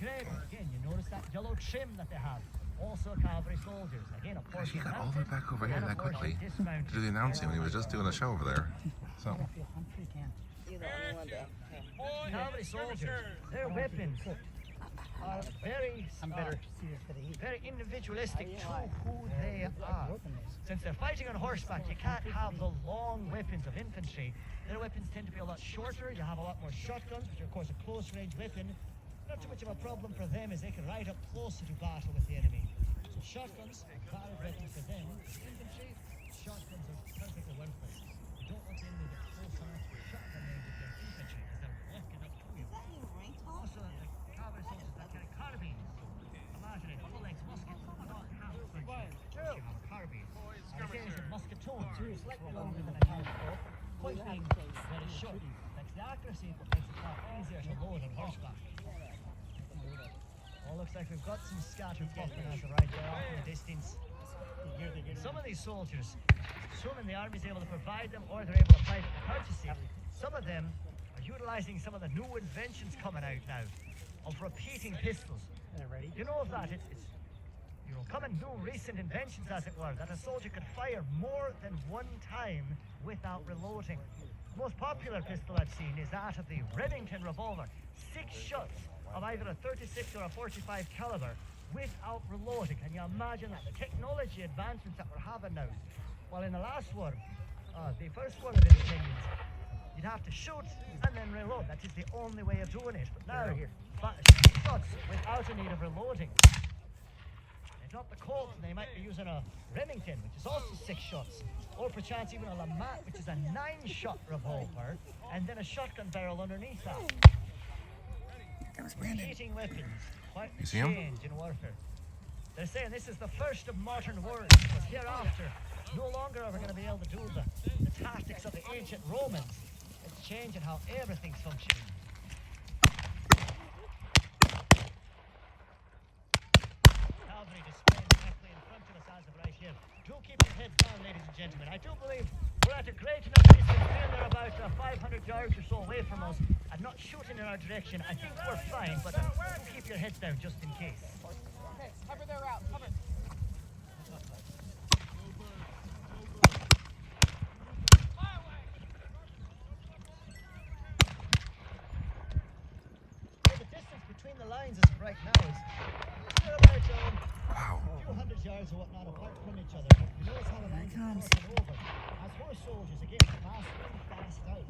trim. Again, you notice that yellow trim that they have. Also cavalry soldiers. Again, a portion He got all the way back over here that quickly to dismounted. do the announcing when he was just doing a show over there. So. Cavalry soldiers, their weapons are very individualistic to who they are. Since they're fighting on horseback, you can't have the long weapons of infantry. Their weapons tend to be a lot shorter. You have a lot more shotguns, which are of course a close-range weapon. Not too much of a problem for them as they can ride up closer to battle with the enemy. So shotguns are valid weapons for them. Infantry, shotguns are perfectly worthless. You don't want the enemy to get close enough to shotgun range with their infantry because they're walking up to you. Also, the cavalry soldiers that carry carbines. Imagine it, full-length musket, not half French. You have a carbine. And again, it's a musketon, slightly longer than a crossbow. Quite big, very short. Makes the accuracy, but makes it a lot easier to load on horseback. Well, looks like we've got some scatter popping as of right there off in the distance. Some of these soldiers, some in the army is able to provide them or they're able to fight at purchasing. Some of them are utilising some of the new inventions coming out now of repeating pistols. You know of that? It's common new recent inventions, as it were, that a soldier could fire more than one time without reloading. The most popular pistol I've seen is that of the Remington revolver. 6 shots of either a 36 or a 45 caliber without reloading. Can you imagine that? The technology advancements that we're having now. Well, in the last war, the first war of independence, you'd have to shoot and then reload. That is the only way of doing it. But now, 6 shots without a need of reloading. They drop the Colt and they might be using a Remington, which is also 6 shots. Or perchance even a Lamont, which is a 9-shot revolver, and then a shotgun barrel underneath that. Repeating weapons, quite a change in warfare. They're saying this is the first of modern wars, but hereafter, no longer are we going to be able to do the tactics of the ancient Romans. It's changing how everything's functioning. Cavalry displaying directly in front of us as of right here. Do keep your heads down, ladies and gentlemen. I do believe we're at a great enough distance. They're about 500 yards or so away from us and not shooting in our direction. I think we're fine, but keep your heads down just in case. Okay, cover their route. Cover. The distance between the lines is right now is about a few hundred yards or whatnot apart from each other. You notice how the lines are crossing over. As horse soldiers, again, fast in, fast out.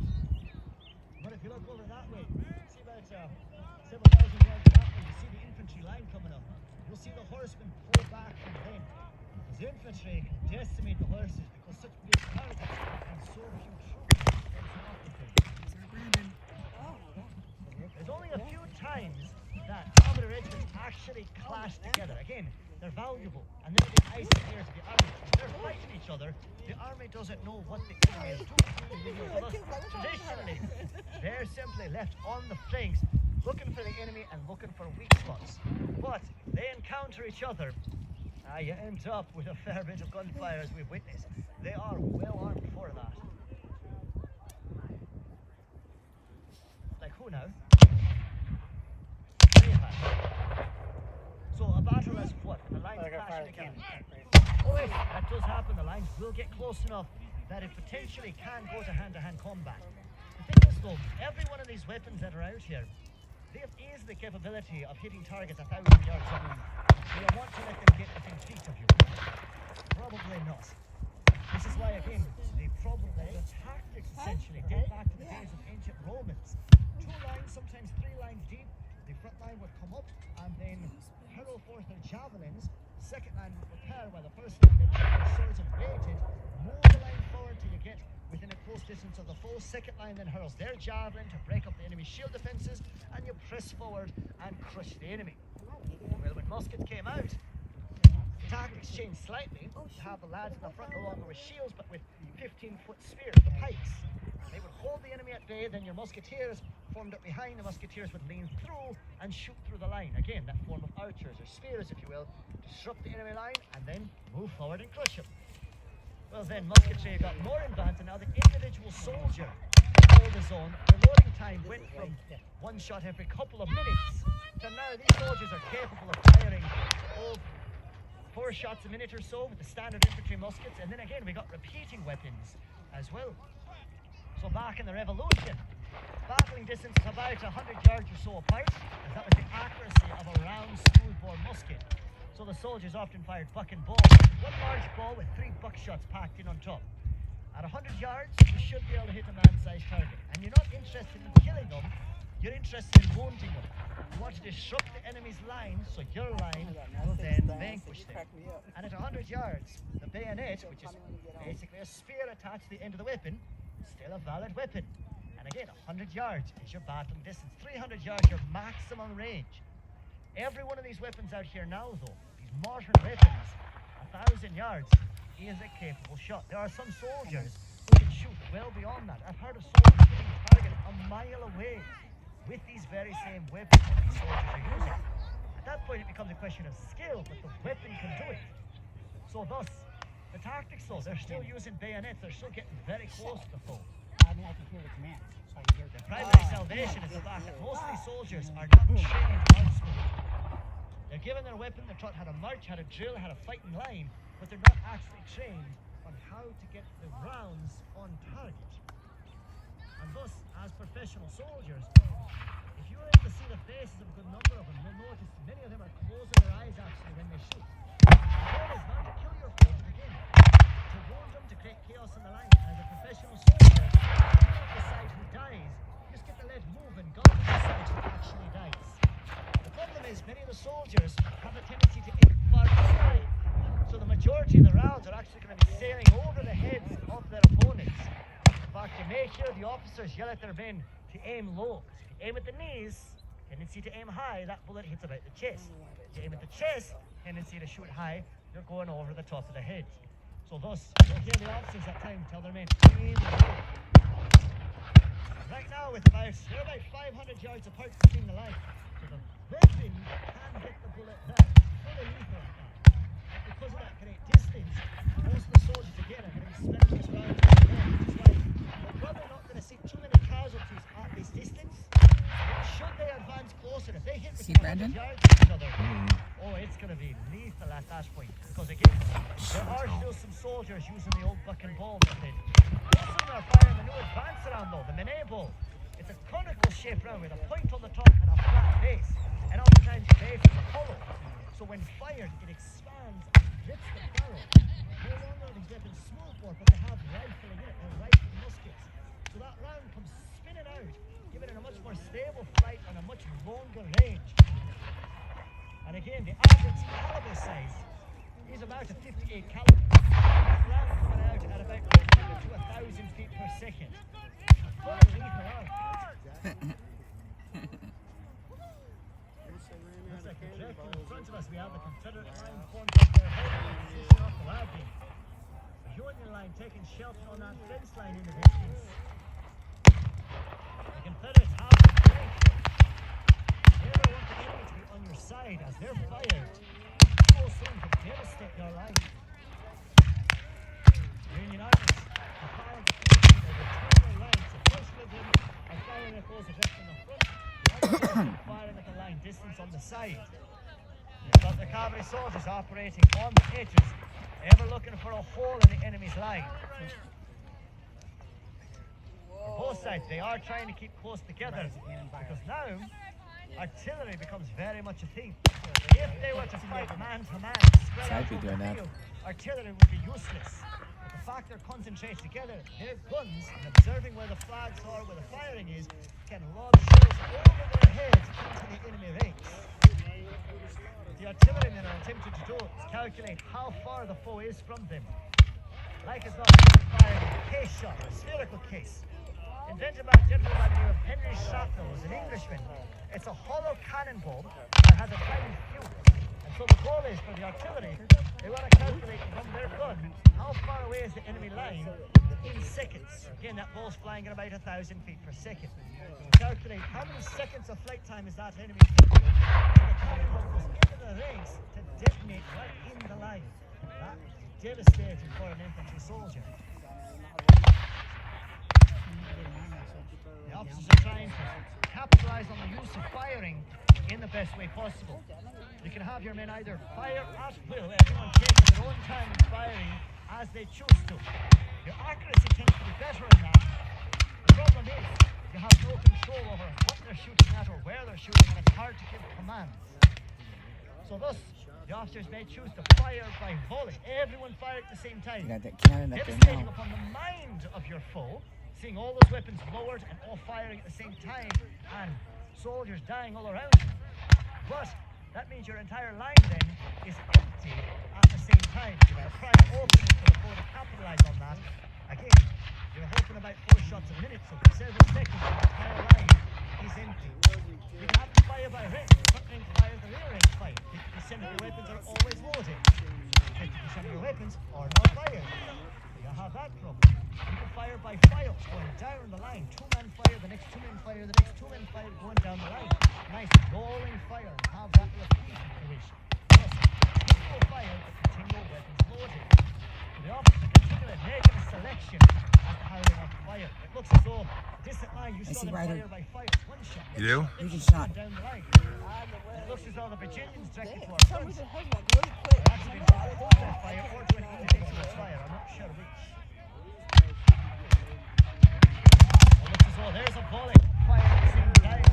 But if you look over that way, see about several thousand yards that way, you see the infantry line coming up. You'll see the horsemen pull back from them. Because the infantry can decimate the horses because such big targets and so few troops. There's only a few times that cavalry regiments actually clash together. Again, they're valuable, and they're the icing here to the army. They're fighting each other. The army doesn't know what the enemy is doing. Traditionally, they're simply left on the flanks, looking for the enemy and looking for weak spots. But they encounter each other. You end up with a fair bit of gunfire, as we've witnessed. They are well armed for that. Like who now? So a battle as what? And the lines clashing again. Oh, if that does happen, the lines will get close enough that it potentially can go to hand-to-hand combat. The thing is though, every one of these weapons that are out here, they have easily the capability of hitting targets 1,000 yards up. Do you want to let them get within feet of you? Probably not. This is why, again, the tactics essentially date back to the days of ancient Romans. 2 lines, sometimes 3 lines deep. The front line would come up and then hurl forth their javelins. The second line would prepare while the first line then took their swords and waited. Move the line forward till you get within a close distance of the foe. Second line then hurls their javelin to break up the enemy's shield defences, and you press forward and crush the enemy. Well, when muskets came out, the tactics changed slightly to have the lads in the front no longer with shields but with 15-foot spears, the pikes. They would hold the enemy at bay, then your musketeers formed up behind. The musketeers would lean through and shoot through the line. Again, that form of archers or spears, if you will, disrupt the enemy line and then move forward and crush them. Well then, musketry got more advanced, and now the individual soldier held his own. The loading time went from 1 shot every couple of minutes So now these soldiers are capable of firing 4 shots a minute or so with the standard infantry muskets, and then again we got repeating weapons as well. So back in the Revolution, battling distance is about 100 yards or so apart, as that was the accuracy of a round smoothbore musket. So the soldiers often fired buck and ball, one large ball with 3 buckshots packed in on top. At 100 yards, you should be able to hit a man-sized target, and you're not interested in killing them, you're interested in wounding them. You want to disrupt the enemy's line, so your line will then vanquish them. And at 100 yards, the bayonet, which is basically a spear attached to the end of the weapon, is still a valid weapon. And again, 100 yards is your battling distance. 300 yards, your maximum range. Every one of these weapons out here now, though, these modern weapons, 1,000 yards is a capable shot. There are some soldiers who can shoot well beyond that. I've heard of soldiers hitting targets a mile away with these very same weapons that these soldiers are using. At that point, it becomes a question of skill, but the weapon can do it. So thus, the tactics, though, they're still using bayonets. They're still getting very close to the foe. I mean, I can hear the commands. So I can hear The primary salvation is the fact that most of these soldiers are not trained marksmen. They're given their weapon, they're taught how to march, how to drill, how to fight in line, but they're not actually trained on how to get the rounds on target. And thus, as professional soldiers, if you're able to see the faces of a good number of them, you'll notice many of them are closing their eyes actually when they shoot. The goal is not to kill your foe to begin, to wound them, to create chaos in the line. As a professional soldier, you don't decide who dies, you just get to let move and God decides who actually dies. The problem is many of the soldiers have a tendency to aim far to the side. So the majority of the rounds are actually going to be sailing over the heads of their opponents. In fact, you may hear the officers yell at their men to aim low. If you aim at the knees, tendency to aim high, that bullet hits about the chest. If you aim at the chest, tendency to shoot high, you're going over the top of the head. So thus, you'll hear the officers at times tell their men, aim low. Right now, they're about 500 yards apart between the lines. So the weapon can hit the bullet there. Fully lethal at that. Because of that great distance, most of the soldiers again are going to be spending this round which is why we're probably not going to see too many casualties at this distance. But should they advance closer, if they hit within 100 yards of each other, oh, it's going to be lethal at that point. Because again, there are still some soldiers using the old buck and ball method. Most of them are firing the new advance round though, the Menet ball. It's a conical shaped round with a point on the top and a flat base. And oftentimes the base is a hollow. So when fired, it expands and grips the barrel. No longer are these weapons smoothbore, but they have rifling in it. They're rifle muskets. So that round comes spinning out, giving it a much more stable flight and a much longer range. And again, the average caliber size is about a 58 caliber. That round coming out at about 800 to 1,000 feet per second. Fully lethal round. Looks like directly in front of us we have the Confederate line formed up there, holding the position off the wagon. The Union line taking shelter on that fence line in the distance. The Confederates have the strength. They never want the enemy to be on your side as they're fired. So soon to devastate your line. Union armies are firing the infantry, they return their lines. So first of them are firing at those addressed in the front. Firing at the line distance on the side. You've got the cavalry soldiers operating on the edges, ever looking for a hole in the enemy's line. For both sides, they are trying to keep close together because now artillery becomes very much a thing. If they were to fight man to man, spread out over the field, artillery would be useless. But the fact they're concentrated together, their guns, and observing where the flags are, where the firing is, can lob shells over their heads into the enemy ranks. What the artillerymen are attempting to do is calculate how far the foe is from them. Like as not, firing a case shot, a spherical case. Invented by a gentleman by the name of Henry Shrapnel, who's an Englishman. It's a hollow cannonball that has a tiny fuse. And so the goal is for the artillery, they want to calculate from their gun how far away is the enemy line in seconds. Again, that ball's flying at about 1,000 feet per second. Calculate how many seconds of flight time is that enemy taking. So the cannonball goes into the ranks to detonate right in the line. That is devastating for an infantry soldier. The officers are trying to capitalize on the use of firing in the best way possible. You can have your men either fire at will, everyone taking their own time in firing as they choose to. Your accuracy tends to be better in that. The problem is you have no control over what they're shooting at or where they're shooting, and it's hard to give commands. So thus, the officers may choose to fire by volley. Everyone fire at the same time. You got that cannon up there Devastating now. upon the mind of your foe, seeing all those weapons lowered and all firing at the same time, and soldiers dying all around you. But that means your entire line then is empty at the same time. You're trying opening for the foe to capitalize on that. Again, you're hoping about 4 shots a minute, so for several seconds the entire line is empty. You can have to fire by range. Front range fire, the rear range fire. 50% of your weapons are always loaded. 50% of your weapons are not fired. You have that problem. You can fire by files going down the line. 2-man fire, the next 2-man fire, the next 2-man fire going down the line. Nice rolling fire and have that repeat duration. Yes, continual fire, but continual weapons loaded. The officers continually making a selection as to how they want to fire. It looks as though distant line you saw see them Ryder. fire by fire. 1 shot. You do? Who's your shot? Down the line. It looks as though the Virginians directed to our For some front. reason, hers went really quick. Actually, been to hold their fire or to an individual fire. I'm not sure which. It looks as though there's a volley fire at the same time.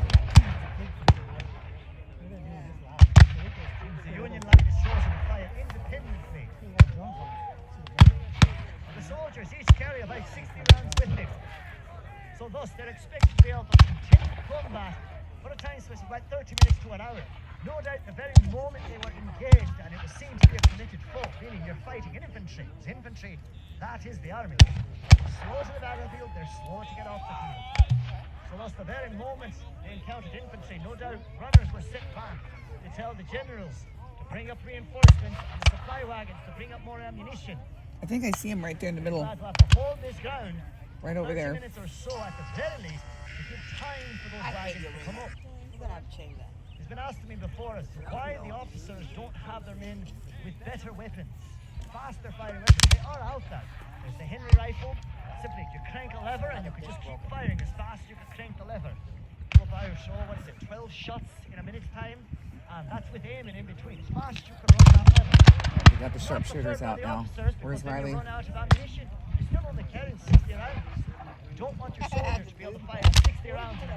The Union line is chosen to fire independently. And the soldiers each carry about 60 rounds with them. So thus they're expected to be able to continue combat for a time space of about 30 minutes to an hour. No doubt the very moment they were engaged and it was seen to be a committed foe, meaning you're fighting infantry. It's infantry, that is the army. Slow to the battlefield, they're slow to get off the field. So thus the very moment they encountered infantry, no doubt runners were set back to tell the generals to bring up reinforcements and the supply wagons to bring up more ammunition. I think I see him right there in the middle. Glad to have to hold this ground Right over 30 there. minutes or so at the very least to give time for those wagons to come up. You're gonna have to change that. It's been asked to me before as to why the officers don't have their men with better weapons, faster firing weapons. They are out there. There's the Henry rifle. Simply, you crank a lever and you can just keep firing as fast as you can crank the lever. Go by or so, what is it, 12 shots in a minute's time? And that's with aiming in between. As fast as you can run that lever. We got the sharpshooters out now. Where's Riley? You run out of ammunition. You're still only carrying 60 rounds. You don't want your soldiers to be able to fire 60 rounds in a